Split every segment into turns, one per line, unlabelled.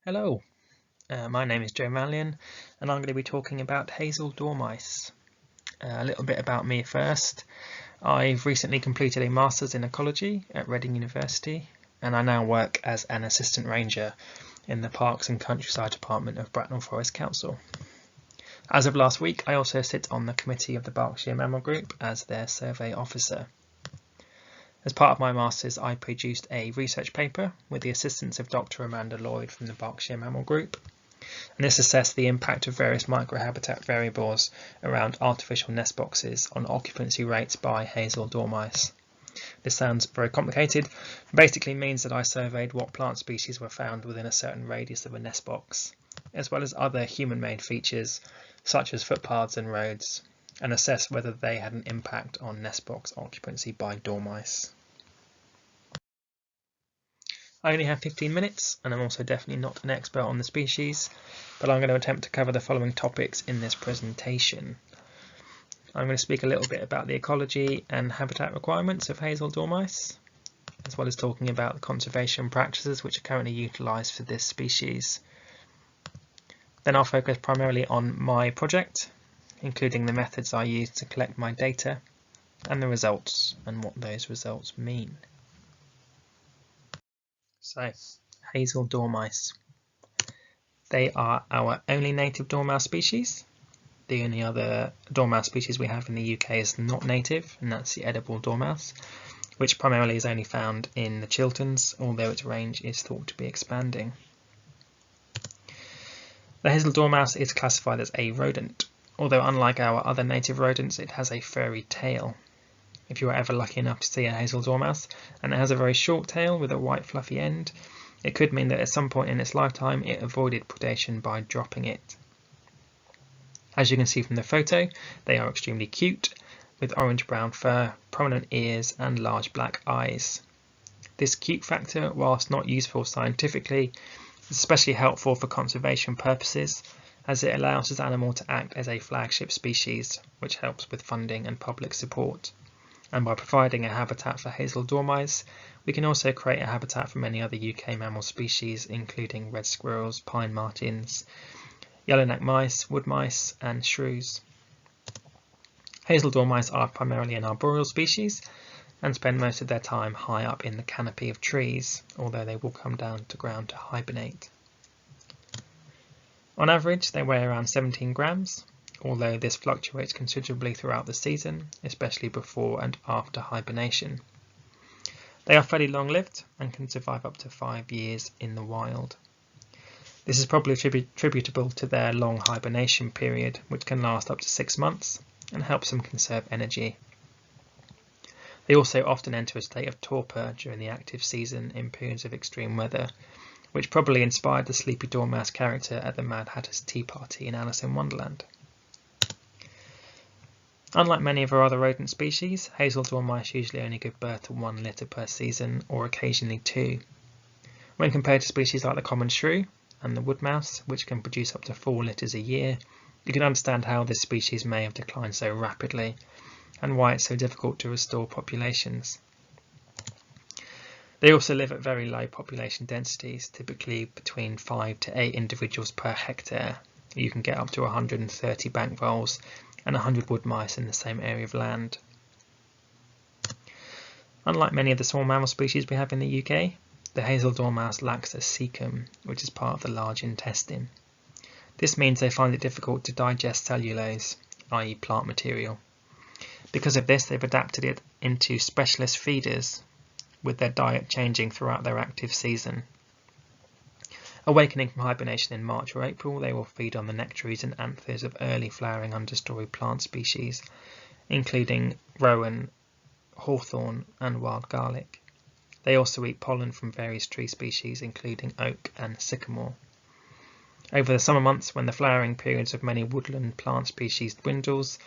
Hello, my name is Joe Maylan and I'm going to be talking about hazel dormice. A little bit about me first. I've recently completed a Masters in Ecology at Reading University and I now work as an Assistant Ranger in the Parks and Countryside Department of Bracknell Forest Council. As of last week, I also sit on the committee of the Berkshire Mammal Group as their Survey Officer. As part of my Masters, I produced a research paper with the assistance of Dr. Amanda Lloyd from the Berkshire Mammal Group, and this assessed the impact of various microhabitat variables around artificial nest boxes on occupancy rates by hazel dormice. This sounds very complicated, but basically means that I surveyed what plant species were found within a certain radius of a nest box, as well as other human-made features such as footpaths and roads, and assessed whether they had an impact on nest box occupancy by dormice. I only have 15 minutes and I'm also definitely not an expert on the species, but I'm going to attempt to cover the following topics in this presentation. I'm going to speak a little bit about the ecology and habitat requirements of hazel dormice, as well as talking about the conservation practices which are currently utilised for this species. Then I'll focus primarily on my project, including the methods I use to collect my data and the results and what those results mean. So, hazel dormice. They are our only native dormouse species. The only other dormouse species we have in the UK is not native, and that's the edible dormouse, which primarily is only found in the Chilterns, although its range is thought to be expanding. The hazel dormouse is classified as a rodent, although unlike our other native rodents, it has a furry tail. If you are ever lucky enough to see a hazel dormouse and it has a very short tail with a white fluffy end, it could mean that at some point in its lifetime it avoided predation by dropping it. As you can see from the photo, they are extremely cute, with orange-brown fur, prominent ears and large black eyes. This cute factor, whilst not useful scientifically, is especially helpful for conservation purposes, as it allows this animal to act as a flagship species, which helps with funding and public support. And by providing a habitat for hazel dormice, we can also create a habitat for many other UK mammal species, including red squirrels, pine martins, yellow-necked mice, wood mice and shrews. Hazel dormice are primarily an arboreal species and spend most of their time high up in the canopy of trees, although they will come down to ground to hibernate. On average, they weigh around 17 grams, although this fluctuates considerably throughout the season, especially before and after hibernation. They are fairly long-lived and can survive up to 5 years in the wild. This is probably attributable to their long hibernation period, which can last up to 6 months and helps them conserve energy. They also often enter a state of torpor during the active season in periods of extreme weather, which probably inspired the sleepy dormouse character at the Mad Hatter's Tea Party in Alice in Wonderland. Unlike many of our other rodent species, hazel dormice usually only give birth to 1 litter per season, or occasionally 2. When compared to species like the common shrew and the wood mouse, which can produce up to 4 litters a year, you can understand how this species may have declined so rapidly, and why it's so difficult to restore populations. They also live at very low population densities, typically between 5 to 8 individuals per hectare. You can get up to 130 bank voles and 100 wood mice in the same area of land. Unlike many of the small mammal species we have in the UK, the hazel dormouse lacks a cecum, which is part of the large intestine. This means they find it difficult to digest cellulose, i.e. plant material. Because of this, they've adapted it into specialist feeders, with their diet changing throughout their active season. Awakening from hibernation in March or April, they will feed on the nectaries and anthers of early flowering understory plant species, including rowan, hawthorn and wild garlic. They also eat pollen from various tree species, including oak and sycamore. Over the summer months, when the flowering periods of many woodland plant species dwindles,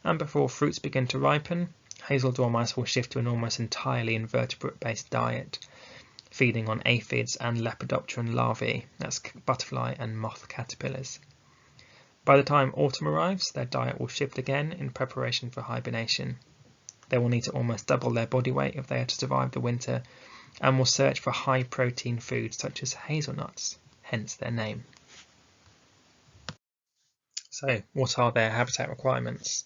and before fruits begin to ripen, hazel dormice will shift to an almost entirely invertebrate-based diet, feeding on aphids and lepidopteran larvae, that's butterfly and moth caterpillars. By the time autumn arrives, their diet will shift again in preparation for hibernation. They will need to almost double their body weight if they are to survive the winter, and will search for high protein foods such as hazelnuts, hence their name. So, what are their habitat requirements?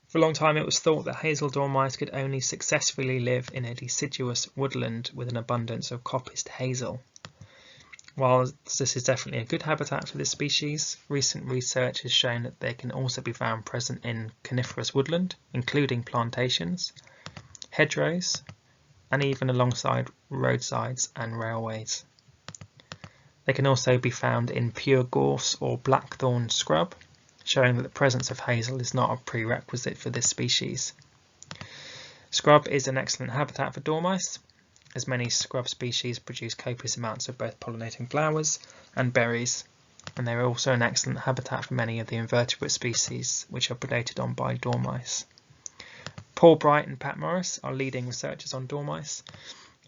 For a long time it was thought that hazel dormice could only successfully live in a deciduous woodland with an abundance of coppiced hazel. While this is definitely a good habitat for this species, recent research has shown that they can also be found present in coniferous woodland, including plantations, hedgerows, and even alongside roadsides and railways. They can also be found in pure gorse or blackthorn scrub, showing that the presence of hazel is not a prerequisite for this species. Scrub is an excellent habitat for dormice, as many scrub species produce copious amounts of both pollinating flowers and berries, and they are also an excellent habitat for many of the invertebrate species which are predated on by dormice. Paul Bright and Pat Morris are leading researchers on dormice,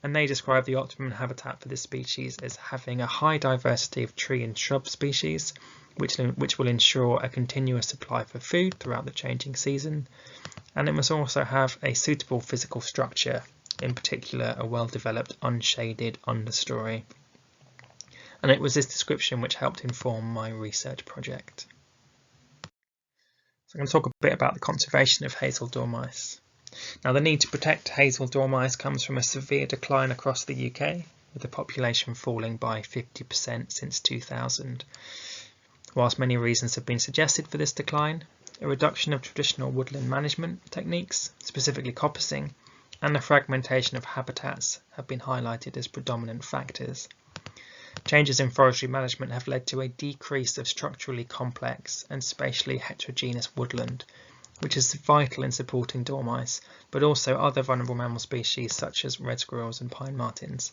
and they describe the optimum habitat for this species as having a high diversity of tree and shrub species, which will ensure a continuous supply for food throughout the changing season, and it must also have a suitable physical structure, in particular a well-developed unshaded understory. And it was this description which helped inform my research project. So I'm going to talk a bit about the conservation of hazel dormice. Now, the need to protect hazel dormice comes from a severe decline across the UK, with the population falling by 50% since 2000. Whilst many reasons have been suggested for this decline, a reduction of traditional woodland management techniques, specifically coppicing, and the fragmentation of habitats have been highlighted as predominant factors. Changes in forestry management have led to a decrease of structurally complex and spatially heterogeneous woodland, which is vital in supporting dormice, but also other vulnerable mammal species such as red squirrels and pine martens.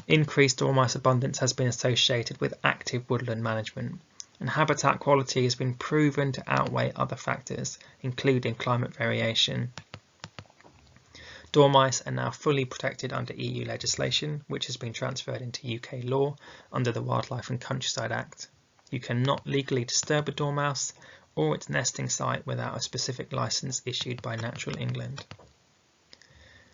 Increased dormice abundance has been associated with active woodland management, and habitat quality has been proven to outweigh other factors, including climate variation. Dormice are now fully protected under EU legislation, which has been transferred into UK law under the Wildlife and Countryside Act. You cannot legally disturb a dormouse or its nesting site without a specific licence issued by Natural England.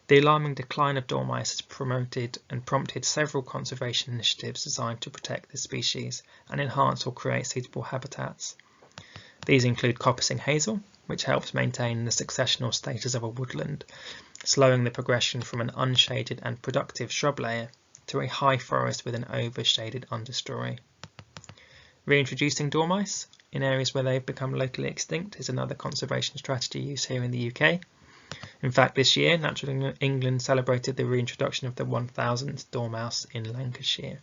The alarming decline of dormice has promoted and prompted several conservation initiatives designed to protect the species and enhance or create suitable habitats. These include coppicing hazel, which helps maintain the successional status of a woodland, slowing the progression from an unshaded and productive shrub layer to a high forest with an overshaded understory. Reintroducing dormice in areas where they've become locally extinct is another conservation strategy used here in the UK. In fact, this year, Natural England celebrated the reintroduction of the 1000th dormouse in Lancashire.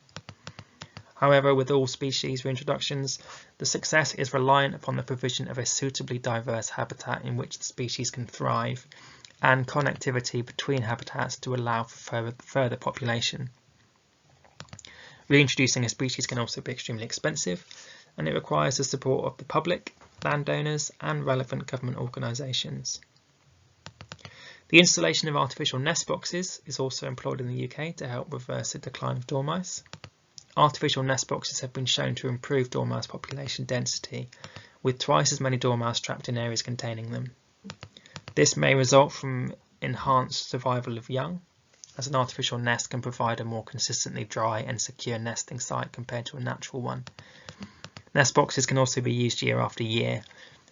However, with all species reintroductions, the success is reliant upon the provision of a suitably diverse habitat in which the species can thrive, and connectivity between habitats to allow for further population. Reintroducing a species can also be extremely expensive, and it requires the support of the public, landowners, and relevant government organisations. The installation of artificial nest boxes is also employed in the UK to help reverse the decline of dormice. Artificial nest boxes have been shown to improve dormouse population density, with twice as many dormouse trapped in areas containing them. This may result from enhanced survival of young, as an artificial nest can provide a more consistently dry and secure nesting site compared to a natural one. Nest boxes can also be used year after year,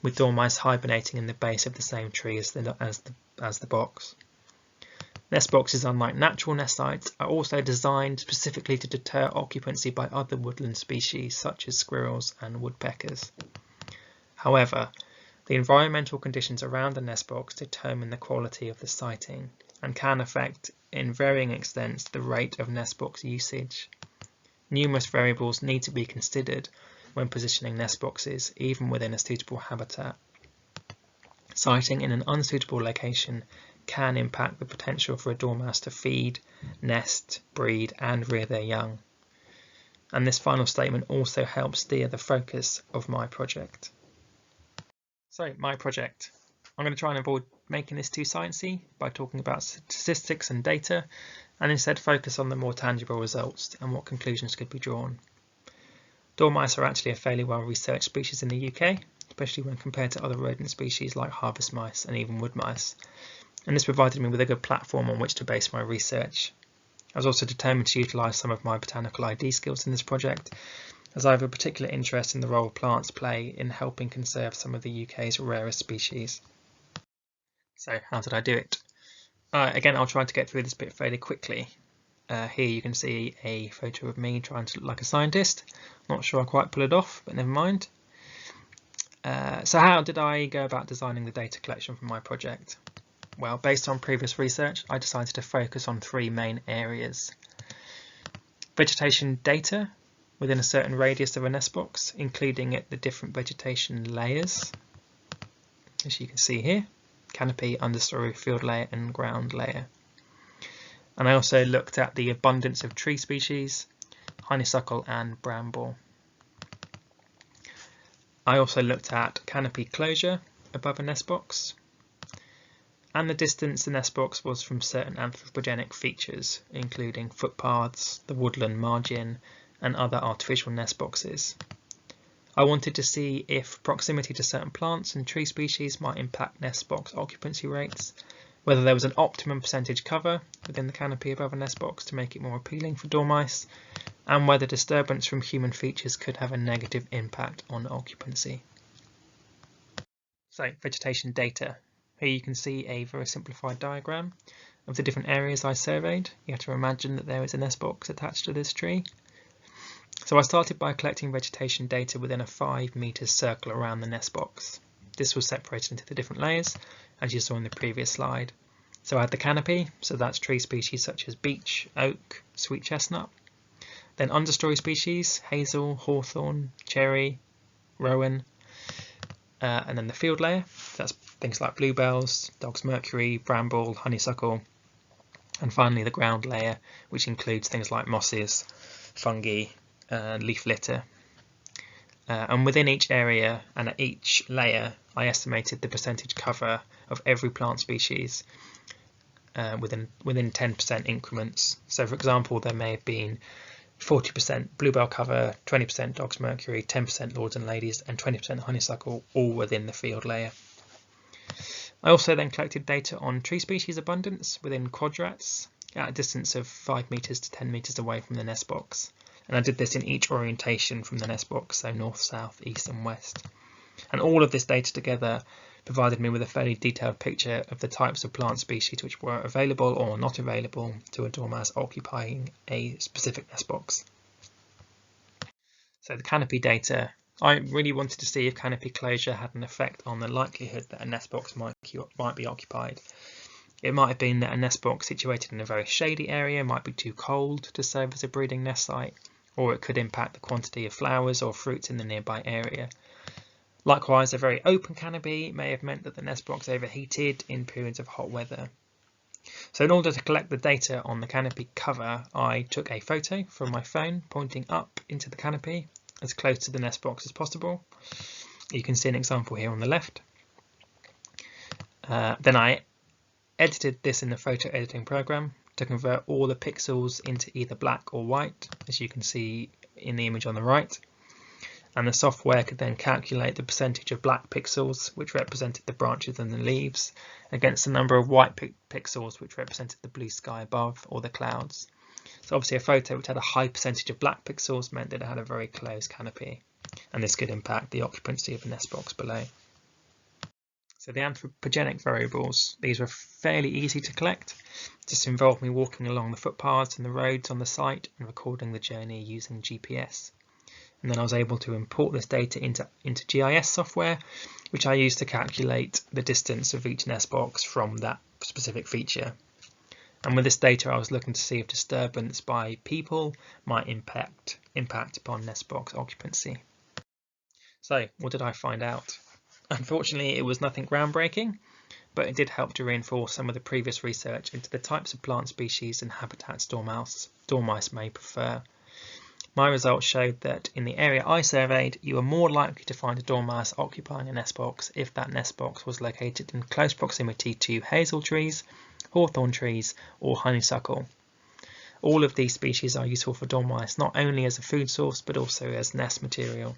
with dormice hibernating in the base of the same tree as the box. Nest boxes, unlike natural nest sites, are also designed specifically to deter occupancy by other woodland species such as squirrels and woodpeckers. However, the environmental conditions around the nest box determine the quality of the siting and can affect, in varying extents, the rate of nest box usage. Numerous variables need to be considered when positioning nest boxes, even within a suitable habitat. Siting in an unsuitable location can impact the potential for a dormouse to feed, nest, breed, and rear their young. And this final statement also helps steer the focus of my project. So, my project. I'm going to try and avoid making this too sciencey by talking about statistics and data, and instead focus on the more tangible results and what conclusions could be drawn. Dormice are actually a fairly well researched species in the UK, especially when compared to other rodent species like harvest mice and even wood mice, and this provided me with a good platform on which to base my research. I was also determined to utilise some of my botanical ID skills in this project, as I have a particular interest in the role plants play in helping conserve some of the UK's rarest species. So how did I do it? Again, I'll try to get through this bit fairly quickly. Here you can see a photo of me trying to look like a scientist. Not sure I quite pull it off, but never mind. So how did I go about designing the data collection for my project? Well, based on previous research, I decided to focus on three main areas. Vegetation data within a certain radius of a nest box, including the different vegetation layers, as you can see here: canopy, understory, field layer and ground layer. And I also looked at the abundance of tree species, honeysuckle and bramble. I also looked at canopy closure above a nest box, and the distance the nest box was from certain anthropogenic features, including footpaths, the woodland margin and other artificial nest boxes. I wanted to see if proximity to certain plants and tree species might impact nest box occupancy rates, whether there was an optimum percentage cover within the canopy above a nest box to make it more appealing for dormice, and whether disturbance from human features could have a negative impact on occupancy. So, vegetation data. Here you can see a very simplified diagram of the different areas I surveyed. You have to imagine that there is a nest box attached to this tree. So I started by collecting vegetation data within a 5 metre circle around the nest box. This was separated into the different layers, as you saw in the previous slide. So I had the canopy, so that's tree species such as beech, oak, sweet chestnut. Then understory species: hazel, hawthorn, cherry, rowan. And then the field layer, that's things like bluebells, dog's mercury, bramble, honeysuckle. And finally the ground layer, which includes things like mosses, fungi, leaf litter. And within each area and at each layer, I estimated the percentage cover of every plant species within 10% increments. So for example, there may have been 40% bluebell cover, 20% dog's mercury, 10% lords and ladies and 20% honeysuckle, all within the field layer. I also then collected data on tree species abundance within quadrats at a distance of 5 metres to 10 metres away from the nest box. And I did this in each orientation from the nest box, so north, south, east and west. And all of this data together provided me with a fairly detailed picture of the types of plant species which were available or not available to a dormouse occupying a specific nest box. So the canopy data, I really wanted to see if canopy closure had an effect on the likelihood that a nest box might be occupied. It might have been that a nest box situated in a very shady area might be too cold to serve as a breeding nest site, or it could impact the quantity of flowers or fruits in the nearby area. Likewise, a very open canopy may have meant that the nest box overheated in periods of hot weather. So in order to collect the data on the canopy cover, I took a photo from my phone pointing up into the canopy as close to the nest box as possible. You can see an example here on the left. Then I edited this in the photo editing program to convert all the pixels into either black or white, as you can see in the image on the right. And the software could then calculate the percentage of black pixels, which represented the branches and the leaves, against the number of white pixels, which represented the blue sky above or the clouds. So obviously a photo which had a high percentage of black pixels meant that it had a very close canopy, and this could impact the occupancy of the nest box below. So the anthropogenic variables, these were fairly easy to collect. Just involved me walking along the footpaths and the roads on the site and recording the journey using GPS. And then I was able to import this data into GIS software, which I used to calculate the distance of each nest box from that specific feature. And with this data, I was looking to see if disturbance by people might impact upon nest box occupancy. So what did I find out? Unfortunately, it was nothing groundbreaking, but it did help to reinforce some of the previous research into the types of plant species and habitats dormice may prefer. My results showed that in the area I surveyed, you were more likely to find a dormouse occupying a nest box if that nest box was located in close proximity to hazel trees, hawthorn trees or honeysuckle. All of these species are useful for dormice not only as a food source but also as nest material.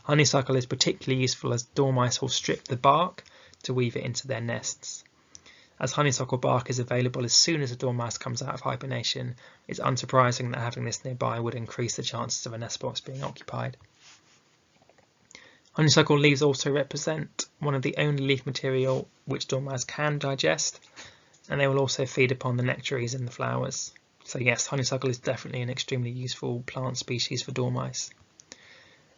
Honeysuckle is particularly useful as dormice will strip the bark to weave it into their nests. As honeysuckle bark is available as soon as a dormouse comes out of hibernation, it's unsurprising that having this nearby would increase the chances of a nest box being occupied. Honeysuckle leaves also represent one of the only leaf material which dormice can digest, and they will also feed upon the nectaries in the flowers. So yes, honeysuckle is definitely an extremely useful plant species for dormice.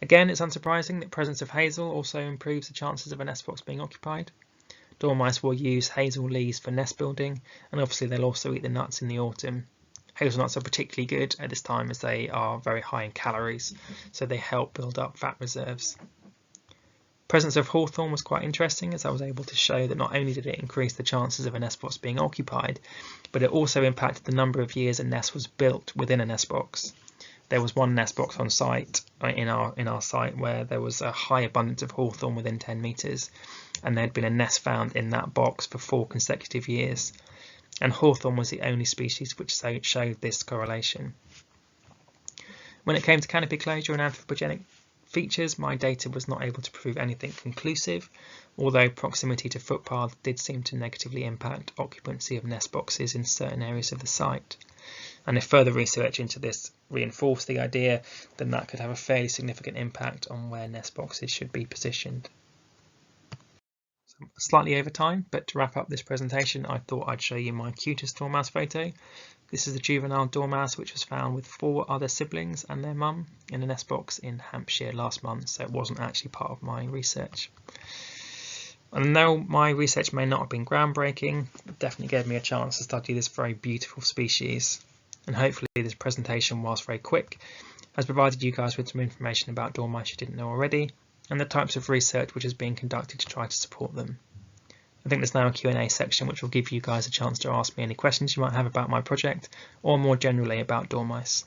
Again, it's unsurprising that presence of hazel also improves the chances of a nest box being occupied. Dormice will use hazel leaves for nest building, and obviously they'll also eat the nuts in the autumn. Hazelnuts are particularly good at this time as they are very high in calories, so they help build up fat reserves. Presence of hawthorn was quite interesting, as I was able to show that not only did it increase the chances of a nest box being occupied, but it also impacted the number of years a nest was built within a nest box. There was one nest box on site in our site where there was a high abundance of hawthorn within 10 metres, and there had been a nest found in that box for 4 consecutive years. And hawthorn was the only species which showed this correlation. When it came to canopy closure and anthropogenic features, my data was not able to prove anything conclusive, although proximity to footpaths did seem to negatively impact occupancy of nest boxes in certain areas of the site. And if further research into this reinforced the idea, then that could have a fairly significant impact on where nest boxes should be positioned. So slightly over time, but to wrap up this presentation, I thought I'd show you my cutest dormouse photo. This is the juvenile dormouse which was found with 4 other siblings and their mum in a nest box in Hampshire last month, so it wasn't actually part of my research. And though my research may not have been groundbreaking, it definitely gave me a chance to study this very beautiful species. And hopefully this presentation, whilst very quick, has provided you guys with some information about dormice you didn't know already, and the types of research which is being conducted to try to support them. I think there's now a Q&A section which will give you guys a chance to ask me any questions you might have about my project, or more generally about dormice.